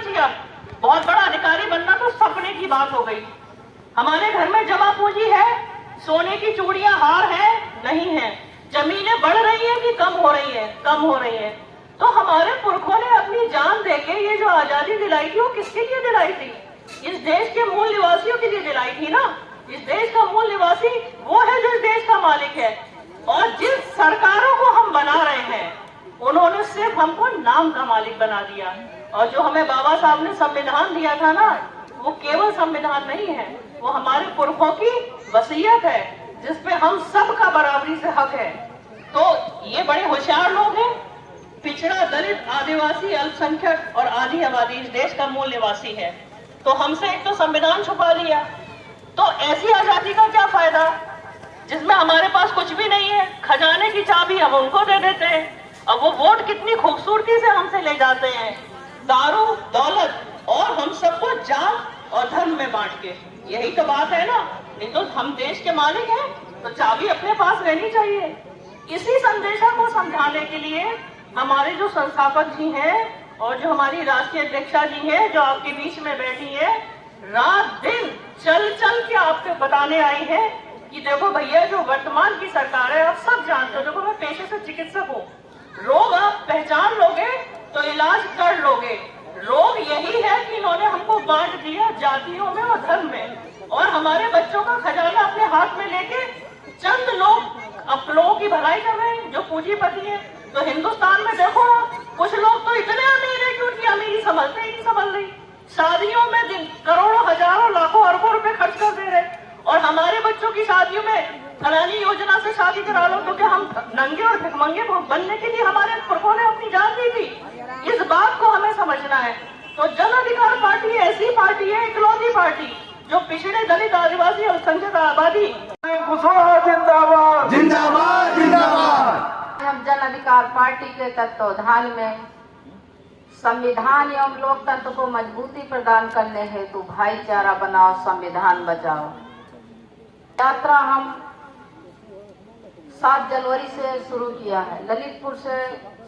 बची। अब बहुत बड़ा अधिकारी बनना तो सपने की बात हो गई। हमारे घर में जमा पूंजी है, सोने की चूड़ियां हार है नहीं है, जमीनें बढ़ रही है कि कम हो रही है? कम हो रही है। तो हमारे पुरखों ने अपनी जान देके ये जो आजादी दिलाई थी वो किसके लिए दिलाई थी? इस देश के मूल निवासियों के लिए दिलाई थी ना। इस देश का मूल निवासी वो है जो इस देश का मालिक है। और जिस सरकारों को हम बना रहे हैं उन्होंने सिर्फ हमको नाम का मालिक बना दिया। और जो हमें बाबा साहब ने संविधान दिया था ना, वो केवल संविधान नहीं है, वो हमारे पुरखों की वसीयत है जिसपे हम सबका बराबरी से हक है। तो ये बड़े होशियार लोग हैं। पिछड़ा, दलित, आदिवासी, अल्पसंख्यक और आधी आबादी इस देश का मूल निवासी है। तो हमसे एक तो संविधान छुपा लिया, तो ऐसी आजादी का क्या फायदा जिसमें हमारे पास कुछ भी नहीं है? खजाने की चाबी हम उनको दे देते हैं। अब वो वोट कितनी खूबसूरती से हमसे ले जाते हैं, दारू, दौलत और हम सबको जात और धर्म में बांट के। यही तो बात है ना। नहीं तो हम देश के मालिक हैं तो चाबी अपने पास रहनी चाहिए। इसी संदेशा को समझाने के लिए हमारे जो संस्थापक जी हैं और जो हमारी राष्ट्रीय अध्यक्षा जी हैं जो आपके बीच में बैठी है, रात दिन चल चल के आपको बताने आई है कि देखो भैया, जो वर्तमान की सरकार है, आप सब जानते हो, देखो मैं पेशे से चिकित्सक हूँ, रोग आप पहचान लोगे तो इलाज कर लोगे। रोग यही है कि इन्होंने हमको बांट दिया जातियों में और धर्म में, और हमारे बच्चों का खजाना अपने हाथ में लेके चंद लोग अब लोगों की भलाई कर रहे हैं जो पूंजीपति हैं। तो हिंदुस्तान में देखो, कुछ लोग तो इतने अमीर है कि उनकी अमीरी संभलते ही नहीं संभल रही। शादियों में दिन करोड़ों, हजारों, लाखों, अरबों रुपए खर्च कर दे रहे, और हमारे बच्चों की शादियों में फलानी योजना से शादी करा लो। तो क्या हम नंगे और भिखमंगे बनने के लिए हमारे पुरखों ने अपनी जान दी थी? इस बात को हमें समझना है। तो जन अधिकार पार्टी ऐसी पार्टी है, इकलौती पार्टी, जो पिछड़े, दलित, आदिवासी और अल्पसंख्यक आबादी। जिंदाबाद जिंदाबाद जिंदाबाद। हम जन अधिकार पार्टी के तत्वावधान में संविधान एवं लोकतंत्र को मजबूती प्रदान करने हेतु भाईचारा बनाओ, संविधान बचाओ यात्रा हम 7 जनवरी से शुरू किया है। ललितपुर से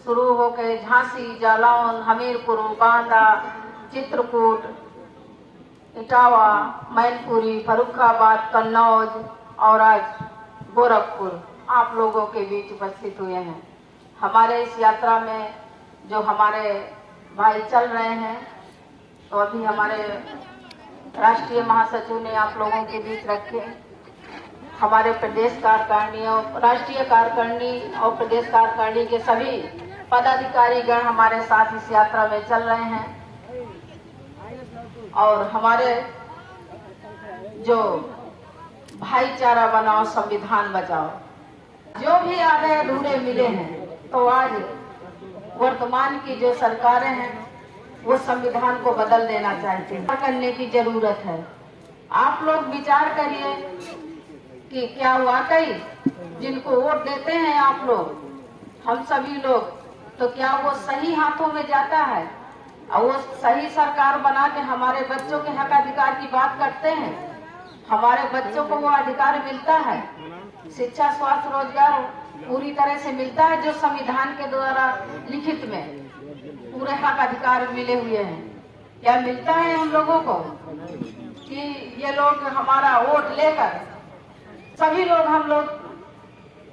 शुरू होकर झांसी, जालौन, हमीरपुर, बांदा, चित्रकूट, इटावा, मैनपुरी, फर्रुखाबाद, कन्नौज और आज गोरखपुर आप लोगों के बीच उपस्थित हुए हैं। हमारे इस यात्रा में जो हमारे भाई चल रहे हैं, तो अभी हमारे राष्ट्रीय महासचिव ने आप लोगों के बीच रखे। हमारे प्रदेश कार्यकारिणी और राष्ट्रीय कार्यकारिणी और प्रदेश कार्यकारिणी के सभी पदाधिकारी गण हमारे साथ इस यात्रा में चल रहे हैं। और हमारे जो भाईचारा बनाओ, संविधान बचाओ, जो भी आगे अधूरे मिले हैं, तो आज वर्तमान की जो सरकारें हैं वो संविधान को बदल देना चाहती हैं। करने की जरूरत है। आप लोग विचार करिए कि क्या वाकई जिनको वोट देते हैं आप लोग, हम सभी लोग, तो क्या वो सही हाथों में जाता है और वो सही सरकार बना के हमारे बच्चों के हक अधिकार की बात करते हैं? हमारे बच्चों को वो अधिकार मिलता है? शिक्षा, स्वास्थ्य, रोजगार पूरी तरह से मिलता है जो संविधान के द्वारा लिखित में पूरे हक अधिकार मिले हुए हैं? क्या मिलता है हम लोगों को कि ये लोग हमारा वोट लेकर सभी लोग, हम लोग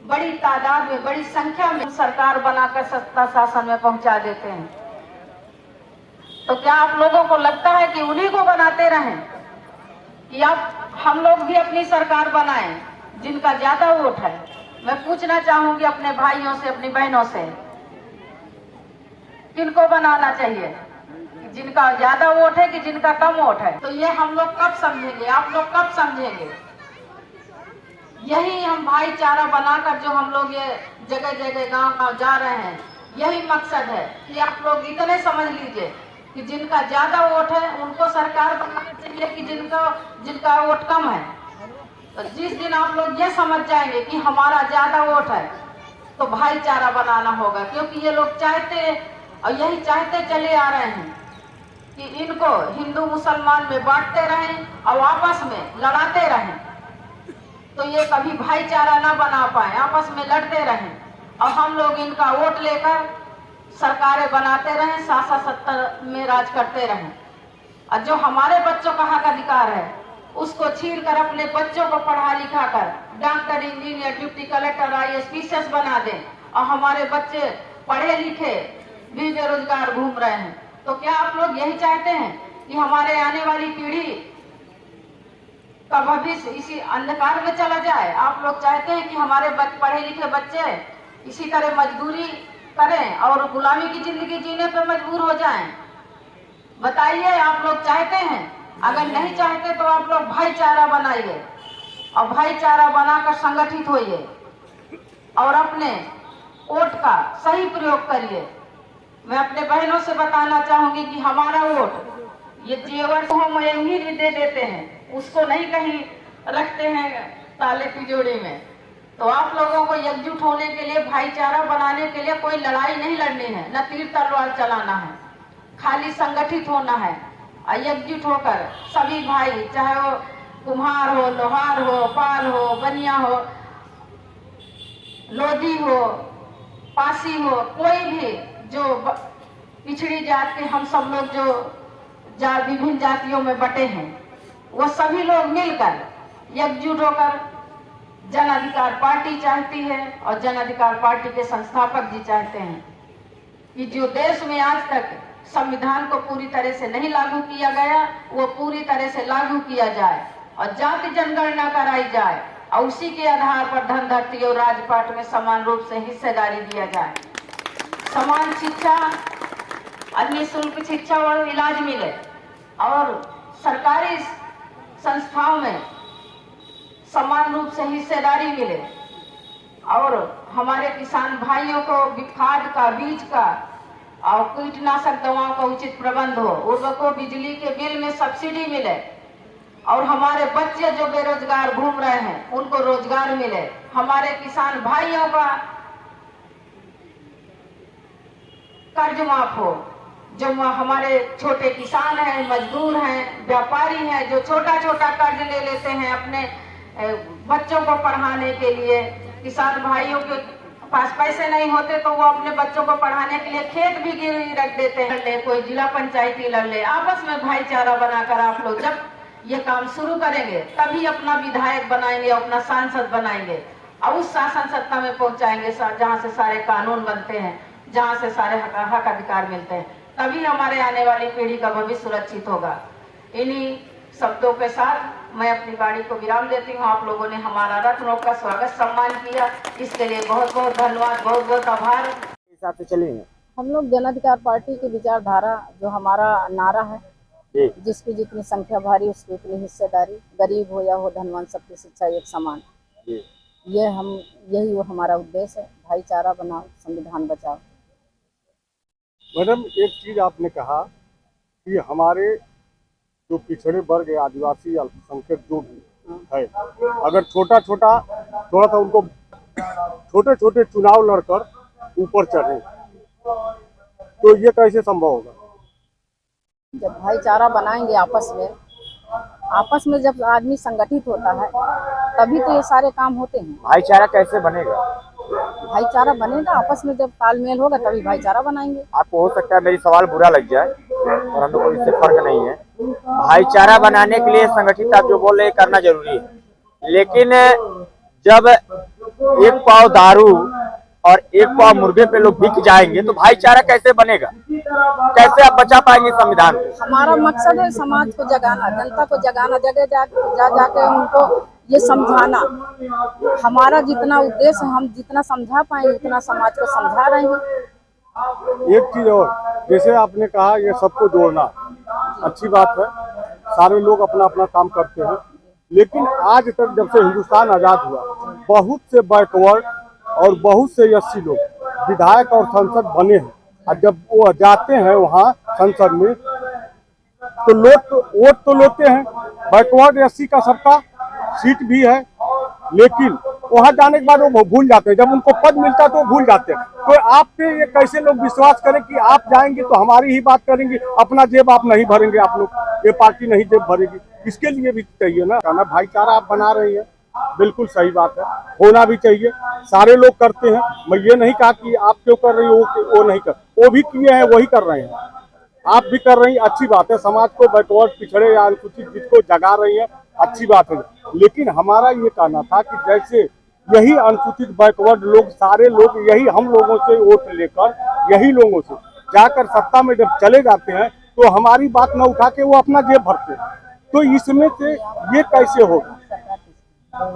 बड़ी तादाद में, बड़ी संख्या में सरकार बनाकर सत्ता शासन में पहुंचा देते हैं? तो क्या आप लोगों को लगता है कि उन्हीं को बनाते रहें कि आप हम लोग भी अपनी सरकार बनाएं जिनका ज्यादा वोट है? मैं पूछना चाहूंगी अपने भाइयों से, अपनी बहनों से, किनको बनाना चाहिए? जिनका ज्यादा वोट है कि जिनका कम वोट है? तो ये हम लोग कब समझेंगे, आप लोग कब समझेंगे? यही हम भाईचारा बनाकर जो हम लोग ये जगह जगह गांव जा रहे हैं, यही मकसद है कि आप लोग इतने समझ लीजिए कि जिनका ज्यादा वोट है उनको सरकार बनाना चाहिए कि जिनका वोट कम है। तो जिस दिन आप लोग ये समझ जाएंगे कि हमारा ज्यादा वोट है, तो भाईचारा बनाना होगा। क्योंकि ये लोग चाहते और यही चाहते चले आ रहे हैं कि इनको हिंदू मुसलमान में बांटते रहें और आपस में लड़ाते रहें, तो ये कभी भाईचारा ना बना पाए, आपस में लड़ते रहें और हम लोग इनका वोट लेकर सरकारें बनाते रहें, शासन सत्ता में राज करते रहें, और जो हमारे बच्चों का हक अधिकार है उसको छीन कर अपने बच्चों को पढ़ा लिखा कर doctor, engineer, deputy collector, IAS, PCS बना दें, और हमारे बच्चे पढ़े लिखे भी बेरोजगार घूम रहे हैं। तो क्या आप लोग यही चाहते हैं कि हमारे आने वाली पीढ़ी का भविष्य इसी अंधकार में चला जाए? आप लोग चाहते हैं कि हमारे पढ़े लिखे बच्चे इसी तरह मजदूरी करें और गुलामी की जिंदगी जीने पर मजबूर हो जाएं? बताइए, आप लोग चाहते हैं? अगर नहीं चाहते तो आप लोग भाईचारा बनाइए और भाईचारा बनाकर संगठित होइए और अपने वोट का सही प्रयोग करिए। मैं अपने बहनों से बताना चाहूंगी कि हमारा वोट ये जेवर को हम यहीं दे देते हैं, उसको नहीं कहीं रखते हैं ताले तिजोरी में। तो आप लोगों को एकजुट होने के लिए, भाईचारा बनाने के लिए कोई लड़ाई नहीं लड़नी है, न तीर तलवार चलाना है, खाली संगठित होना है और एकजुट होकर सभी भाई, चाहे वो कुम्हार हो, लोहार हो, पाल हो, बनिया हो, लोधी हो, पासी हो, कोई भी जो पिछड़ी जात के हम सब लोग जो विभिन्न जातियों में बटे हैं, वो सभी लोग मिलकर एकजुट होकर जन अधिकार पार्टी चाहती है और जन अधिकार पार्टी के संस्थापक जी चाहते हैं कि जो देश में आज तक संविधान को पूरी तरह से नहीं लागू किया गया वो पूरी तरह से लागू किया जाए और जाति जनगणना कराई जाए और उसी के आधार पर धन, धरती और राजपाट में समान रूप से हिस्सेदारी दिया जाए। समान शिक्षा, निःशुल्क शिक्षा और इलाज मिले और सरकारी संस्थाओं में समान रूप से हिस्सेदारी मिले और हमारे किसान भाइयों को खाद का, बीज का और कीटनाशक दवाओं का उचित प्रबंध हो, उर्वरकों, बिजली के बिल में सब्सिडी मिले और हमारे बच्चे जो बेरोजगार घूम रहे हैं उनको रोजगार मिले। हमारे किसान भाइयों का कर्ज माफ हो, जो हमारे छोटे किसान हैं, मजदूर हैं, व्यापारी हैं, जो छोटा छोटा कर्ज ले लेते हैं अपने बच्चों को पढ़ाने के लिए। किसान भाइयों के पास पैसे नहीं होते तो वो अपने बच्चों को पढ़ाने के लिए खेत भी गिरवी रख देते हैं। कोई जिला पंचायती लड़ ले, आपस में भाईचारा बनाकर आप लोग जब ये काम शुरू करेंगे तभी अपना विधायक बनाएंगे, अपना सांसद बनाएंगे और उस शासन सत्ता में पहुंचाएंगे जहां से सारे कानून बनते हैं, जहां से सारे हक अधिकार मिलते हैं। तभी हमारे आने वाली पीढ़ी का भविष्य सुरक्षित होगा। इन्हीं शब्दों के साथ मैं अपनी गाड़ी को विराम देती हूँ। आप लोगों ने हमारा रथ रोक का स्वागत सम्मान किया, इसके लिए बहुत बहुत धन्यवाद, बहुत बहुत आभार। हिसाब से चलेंगे हम लोग जन अधिकार पार्टी की विचारधारा, जो हमारा नारा है, जिसकी जितनी संख्या भारी उसकी उतनी हिस्सेदारी, गरीब हो या हो धनवान सबकी शिक्षा एक समान, यही वो हमारा उद्देश्य है। भाईचारा बनाओ, संविधान बचाओ। मैडम, एक चीज आपने कहा कि हमारे जो पिछड़े वर्ग है, आदिवासी, अल्पसंख्यक जो भी है, अगर थोड़ा सा उनको छोटे छोटे चुनाव लड़कर ऊपर चढ़े तो ये कैसे संभव होगा? जब भाईचारा बनाएंगे आपस में जब आदमी संगठित होता है तभी तो ये सारे काम होते हैं। भाईचारा कैसे बनेगा? भाईचारा बनेगा आपस में जब तालमेल होगा तभी भाईचारा बनाएंगे। आपको हो सकता है मेरी सवाल बुरा लग जाए और हम लोग को इससे फर्क नहीं है। भाईचारा बनाने के लिए संगठित आप जो बोल रहे हैं करना जरूरी है, लेकिन जब एक पाव दारू और एक पाव मुर्गे पे लोग बिक जाएंगे तो भाईचारा कैसे बनेगा? कैसे आप बचा पाएंगे संविधान को? हमारा मकसद है समाज को जगाना, जनता को जगाना, जगह जाके उनको ये समझाना। हमारा जितना उद्देश्य है, हम जितना समझा पाएंगे उतना समाज को समझा रहे हैं। एक चीज और, जैसे आपने कहा ये सबको जोड़ना अच्छी बात है, सारे लोग अपना अपना काम करते हैं, लेकिन आज तक जब से हिंदुस्तान आजाद हुआ बहुत से बैकवर्ड और बहुत से एससी लोग विधायक और सांसद बने हैं और जब वो जाते हैं वहाँ संसद में तो लोग वोट तो लेते हैं, बैकवर्ड एससी का सबका सीट भी है, लेकिन वहाँ जाने के बाद वो भूल जाते हैं। जब उनको पद मिलता है तो वो भूल जाते हैं। तो आप पे ये कैसे लोग विश्वास करें कि आप जाएंगे तो हमारी ही बात करेंगे, अपना जेब आप नहीं भरेंगे, आप लोग ये पार्टी नहीं जेब भरेगी। इसके लिए भी चाहिए ना भाईचारा आप बना रही है, बिल्कुल सही बात है, होना भी चाहिए। सारे लोग करते हैं, मैं ये नहीं कहा कि आप क्यों कर रही हो वो नहीं कर, वो भी किए हैं वही कर रहे हैं, आप भी कर रही हैं, अच्छी बात है। समाज को बैकवर्ड पिछड़े या अनुसूचित जिसको जगा रही है, अच्छी बात है। लेकिन हमारा ये कहना था कि जैसे यही अनुसूचित बैकवर्ड लोग, सारे लोग यही हम लोगों से वोट लेकर, यही लोगों से जाकर सत्ता में जब चले जाते हैं तो हमारी बात न उठा के वो अपना जेब भरते हैं, तो इसमें से ये कैसे होगा?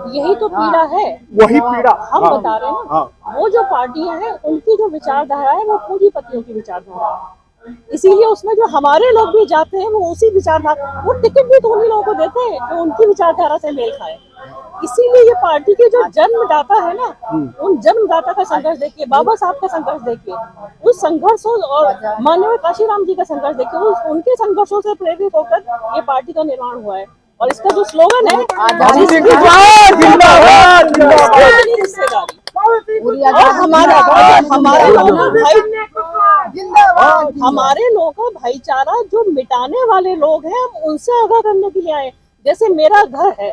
यही तो पीड़ा है, वही पीड़ा हम हाँ, बता रहे हैं ना। हाँ। वो जो पार्टियां हैं उनकी जो विचारधारा है वो पूंजीपतियों की विचारधारा है, इसीलिए उसमें जो हमारे लोग भी जाते हैं वो उसी विचारधारा, वो टिकट भी तो उन्हीं लोगों को देते हैं जो उनकी विचारधारा से मेल खाए। इसीलिए ये पार्टी के जो जन्मदाता है ना, उन जन्मदाता का संघर्ष देखिए, बाबा साहब का संघर्ष देखिए, उस संघर्षों और माननीय काशीराम जी का संघर्ष देखिए, उनके संघर्षों से प्रेरित होकर ये पार्टी का निर्माण हुआ है। और इसका जो स्लोगन है और हमारे लोगों का भाईचारा जो मिटाने वाले लोग हैं, हम उनसे आगाह करने के लिए आए। जैसे मेरा घर है,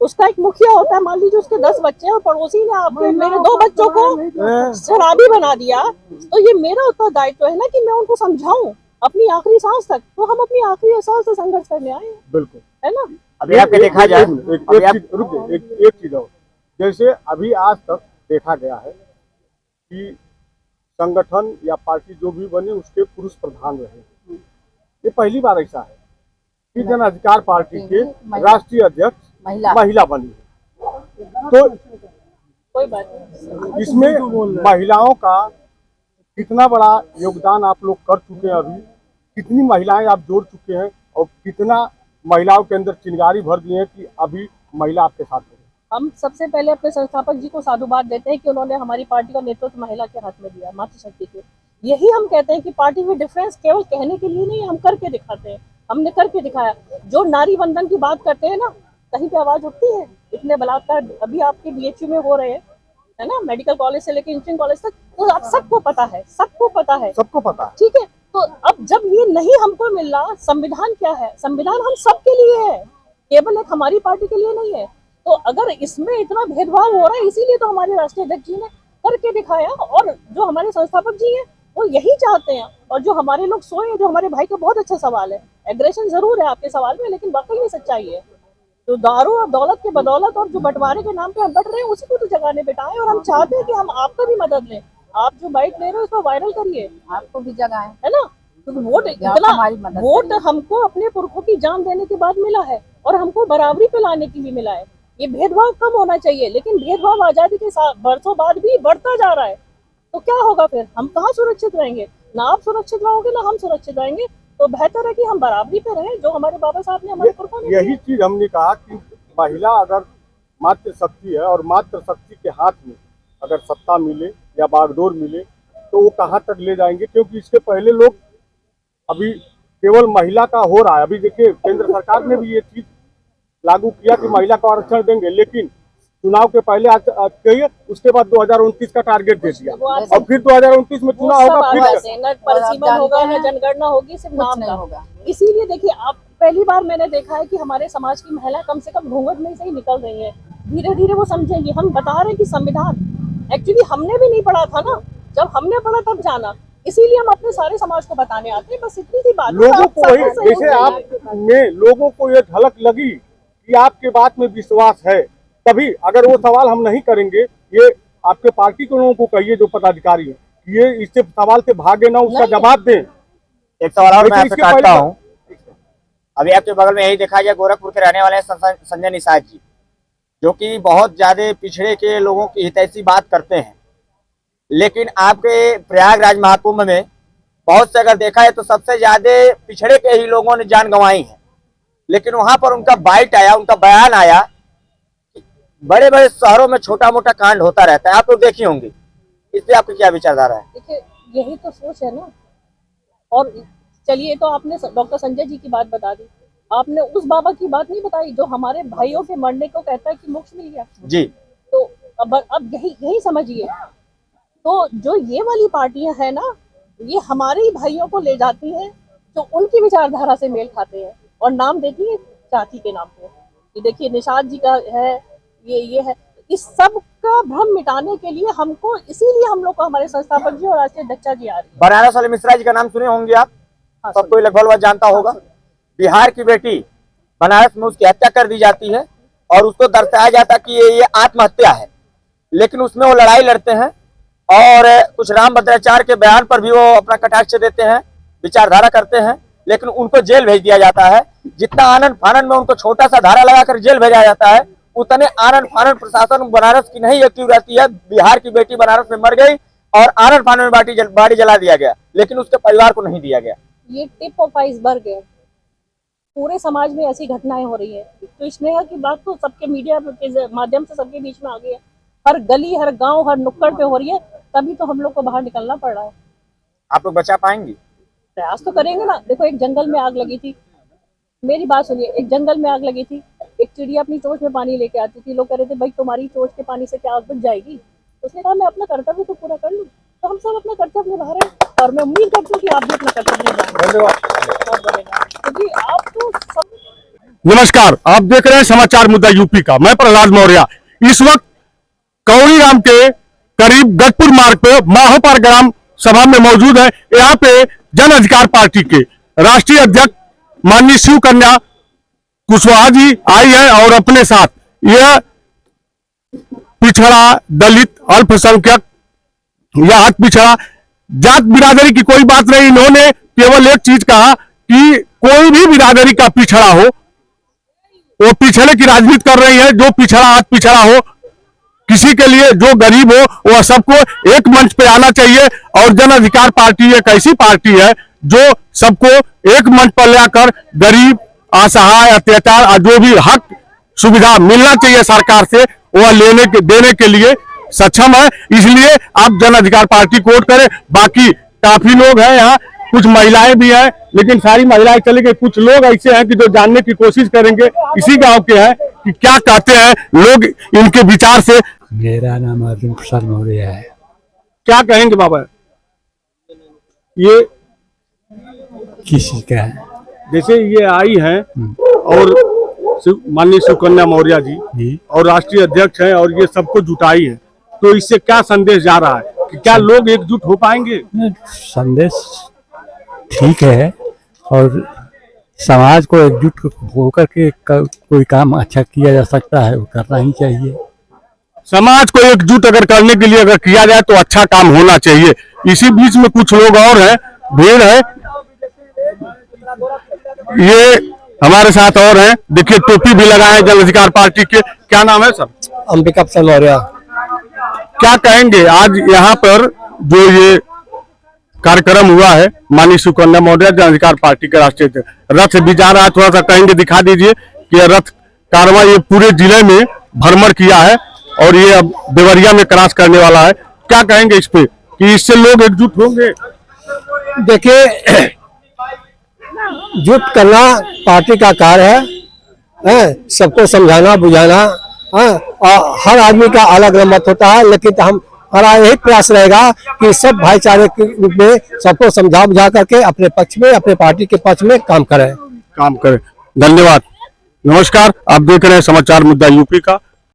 उसका एक मुखिया होता है, मान लीजिए उसके 10 बच्चे हैं और पड़ोसी ने आपके मेरे 2 बच्चों को शराबी बना दिया, तो ये मेरा उत्तरदायित्व है ना कि मैं उनको समझाऊं अपनी आखिरी सांस तक। तो हम अपनी आखिरी सांस से संघर्ष करने आए हैं, बिल्कुल, है ना। अभी आपके देखा जाए एक चीज और, जैसे अभी आज तक देखा गया है कि संगठन या पार्टी जो भी बने उसके पुरुष प्रधान रहे। ये पहली बार ऐसा है कि जन अधिकार पार्टी के राष्ट्रीय अध्यक्ष महिला बनी है। तो कोई बात नहीं, इसमें महिलाओं का कितना बड़ा योगदान आप लोग कर चुके हैं, अभी कितनी महिलाएं आप जोड़ चुके हैं और कितना महिलाओं के अंदर चिंगारी भर दी है कि अभी महिला आपके साथ है। हम सबसे पहले अपने संस्थापक जी को साधुवाद देते हैं कि उन्होंने हमारी पार्टी का नेतृत्व महिला के हाथ में दिया, मातृशक्ति के। यही हम कहते हैं कि पार्टी में डिफरेंस केवल कहने के लिए नहीं, हम करके दिखाते हैं, हमने करके दिखाया। जो नारी बंधन की बात करते हैं ना, कहीं पे आवाज उठती है? इतने बलात्कार अभी आपके BHU में हो रहे हैं, है ना, मेडिकल कॉलेज से लेकर इंजीनियरिंग कॉलेज तक, तो आप सबको पता है, सबको पता है, सबको पता है, ठीक है। तो अब जब ये नहीं हमको मिल रहा, संविधान क्या है? संविधान हम सबके लिए है, केवल एक हमारी पार्टी के लिए नहीं है। तो अगर इसमें इतना भेदभाव हो रहा है, इसीलिए तो हमारे राष्ट्रीय अध्यक्ष जी ने करके दिखाया, और जो हमारे संस्थापक जी हैं वो यही चाहते हैं। और जो हमारे लोग सोए हैं, जो हमारे भाई का बहुत अच्छा सवाल है, एग्रेशन जरूर है आपके सवाल में, लेकिन वाकई में सच्चाई है। जो दारू और दौलत के बदौलत और जो बंटवारे के नाम पे हम बट रहे हैं, उसी को तो जगाने बिठाएं। और हम चाहते हैं कि हम आपका भी मदद लें, आप जो बाइट ले रहे हो उसको वायरल करिए, आपको भी जगाएं, है ना। क्योंकि वोट इतना, वोट हमको अपने पुरखों की जान देने के बाद मिला है और हमको बराबरी पे लाने के लिए मिला है। ये भेदभाव कम होना चाहिए, लेकिन भेदभाव आजादी के वर्षों बाद भी बढ़ता जा रहा है। तो क्या होगा फिर? हम कहाँ सुरक्षित रहेंगे? ना आप सुरक्षित रहोगे ना हम सुरक्षित रहेंगे। तो बेहतर है कि हम बराबरी पे रहें, जो हमारे बाबा साहब ने हमारे पुरखों ने। यही चीज हमने कहा कि महिला अगर मातृ शक्ति है और मातृ शक्ति के हाथ में अगर सत्ता मिले या बागडोर मिले तो वो कहाँ तक ले जाएंगे, क्योंकि इसके पहले लोग अभी केवल महिला का हो रहा है। अभी देखिए केंद्र सरकार ने भी ये चीज लागू किया कि महिला को आरक्षण देंगे, लेकिन चुनाव के पहले कहिए, उसके बाद 2029 का टारगेट दे दिया और फिर 2029 में चुनाव होगा, फिर न परिसीमन होगा न जनगणना होगी, सिर्फ नाम का होगा। इसीलिए देखिए, आप पहली बार मैंने देखा है कि हमारे समाज की महिला कम से कम घूंघट में से ही निकल रही है। धीरे धीरे वो समझेंगी। हम बता रहे हैं कि संविधान एक्चुअली हमने भी नहीं पढ़ा था ना, जब हमने पढ़ा तब जाना, इसीलिए हम अपने सारे समाज को बताने आते हैं। बस इतनी सी बात। लोगों को जैसे आप में लोगों को ये झलक लगी कि आपके बात में विश्वास है, तभी अगर वो सवाल हम नहीं करेंगे, ये आपके पार्टी के लोगों को कहिए जो पदाधिकारी है, ये इससे सवाल से भागे ना, उसका जवाब दें। एक सवाल और मैं आपसे काटता हूँ। अभी आपके बगल में यही देखा जाए, गोरखपुर के रहने वाले संजय निषाद जी, जो कि बहुत ज्यादा पिछड़े के लोगों की हितैषी बात करते हैं, लेकिन आपके प्रयागराज महाकुंभ में बहुत से अगर देखा है तो सबसे ज्यादा पिछड़े के ही लोगों ने जान गंवाई है। लेकिन वहां पर उनका बाइट आया, उनका बयान आया, बड़े बड़े शहरों में छोटा मोटा कांड होता रहता है, आप लोग देखी होंगी, इस पे आपकी क्या विचारधारा है? देखिए, यही तो सोच है ना। और चलिए, तो आपने डॉक्टर संजय जी की बात बता दी, आपने उस बाबा की बात नहीं बताई जो हमारे भाइयों के मरने को कहता है कि मोक्ष मिल गया जी। तो अब यही समझिए। तो जो ये वाली पार्टियां हैं ना, ये हमारे ही भाइयों को ले जाती हैं जो उनकी विचारधारा से मेल खाते हैं और नाम देती है जाति के नाम पे। ये देखिए, निषाद जी का है, ये है। इस सब का भ्रम मिटाने के लिए हमको, इसीलिए हम लोग को हमारे संस्थापक जी और राष्ट्रीय अध्यक्षा जी आ रही है। बनारस वाले मिश्रा जी का नाम सुने होंगे आप, सबको लगभग जानता होगा। बिहार की बेटी बनारस में उसकी हत्या कर दी जाती है और उसको दर्शाया जाता कि ये आत्महत्या है, लेकिन उसमें वो लड़ाई लड़ते हैं और कुछ रामभद्राचार्य के बयान पर भी वो अपना कटाक्ष देते हैं, विचारधारा करते हैं, लेकिन उनको जेल भेज दिया जाता है। जितना आनंद फानन में उनको छोटा सा धारा लगाकर जेल भेजा जाता है, उतने आनंद फानन प्रशासन बनारस की नहीं एक्टिव रहती है। बिहार की बेटी बनारस में मर गई और आनंद फानन में बाड़ी जला दिया गया, लेकिन उसके परिवार को नहीं दिया गया। ये टिप ऑफ आइसबर्ग है। पूरे समाज में ऐसी घटनाएं हो रही है, तो स्नेहा की बात तो सबके मीडिया के माध्यम से सबके बीच में आ गई है। हर गली, हर गांव, हर नुक्कड़ पे हो रही है, तभी तो हम लोग को बाहर निकलना पड़ रहा है। आप लोग बचा पाएंगे? प्रयास तो करेंगे ना। देखो, एक जंगल में आग लगी थी, मेरी बात सुनिए, एक जंगल में आग लगी थी, एक चिड़िया अपनी चोंच में पानी लेके आती थी। लोग कह रहे थे भाई तुम्हारी चोंच के पानी से क्या आग बुझ जाएगी? उसने कहा मैं अपना कर्तव्य तो पूरा कर लूं। तो हम सब अपना कर्तव्य निभा रहे हैं और मैं उम्मीद करती हूँ कि आप भी अपना कर्तव्य निभाएंगे। क्योंकि आप तो सब। नमस्कार, आप देख रहे हैं समाचार मुद्दा यूपी का। मैं प्रहलाद मौर्य। इस वक्त कौड़ीराम के करीब गजपुर मार्ग पे माहोपार ग्राम सभा में मौजूद है। यहाँ पे जन अधिकार पार्टी के राष्ट्रीय अध्यक्ष माननीय शिव कन्या कुशवाहा जी आई है और अपने साथ यह पिछड़ा, दलित, अल्पसंख्यक या हक पिछड़ा, जात बिरादरी की कोई बात नहीं। इन्होंने केवल एक चीज कहा कि कोई भी बिरादरी का पिछड़ा हो, वो पिछड़े की राजनीति कर रही है। जो पिछड़ा हाथ पिछड़ा हो, किसी के लिए जो गरीब हो, वह सबको एक मंच पे आना चाहिए। और जन अधिकार पार्टी एक ऐसी पार्टी है जो सबको एक मंच पर लाकर गरीब, असहाय, अत्याचार और जो भी हक सुविधा मिलना चाहिए सरकार से, वह देने के लिए सक्षम है। इसलिए आप जन अधिकार पार्टी को वोट करें। बाकी काफी लोग हैं यहाँ, कुछ महिलाएं भी हैं, लेकिन सारी महिलाएं चली गई। कुछ लोग ऐसे हैं कि जो जानने की कोशिश करेंगे, इसी गांव के हैं, कि क्या कहते हैं लोग इनके विचार से। मेरा नाम अर्जुन प्रसाद मौर्य है। क्या कहेंगे बाबा? ये किसी का है? जैसे ये आई हैं और माननीय शिव कन्या मौर्य जी और राष्ट्रीय अध्यक्ष हैं और ये सबको जुटाई है, तो इससे क्या संदेश जा रहा है कि क्या लोग एकजुट हो पाएंगे? संदेश ठीक है, और समाज को एकजुट होकर के कोई काम अच्छा किया जा सकता है, वो करना ही चाहिए। समाज को एकजुट अगर करने के लिए अगर किया जाए तो अच्छा काम होना चाहिए। इसी बीच में कुछ लोग और हैं, भीड़ है, ये हमारे साथ और हैं। देखिए टोपी भी लगाए जन अधिकार पार्टी के। क्या नाम है सर? अंबिका प्रसाद मौर्य। क्या कहेंगे आज यहाँ पर जो ये कार्यक्रम हुआ है, माननीय शिव कन्या मौर्य जन अधिकार पार्टी के राष्ट्रीय अध्यक्ष रथ भी जा रहा है, थोड़ा सा कहेंगे, दिखा दीजिए कि यह रथ कारवां ये पूरे जिले में भ्रमण किया है और ये अब देवरिया में क्रॉस करने वाला है। क्या कहेंगे इस पे कि इससे लोग एकजुट होंगे? देखिए, जुट करना पार्टी का कार्य है, सबको समझाना बुझाना, और हर आदमी का अलग अलग मत होता है, लेकिन हमारा यही प्रयास रहेगा कि सब भाईचारे के रूप में सबको समझा बुझा करके अपने पक्ष में, अपने पार्टी के पक्ष में काम करें। धन्यवाद। नमस्कार, आप देख रहे हैं समाचार मुद्दा यूपी का।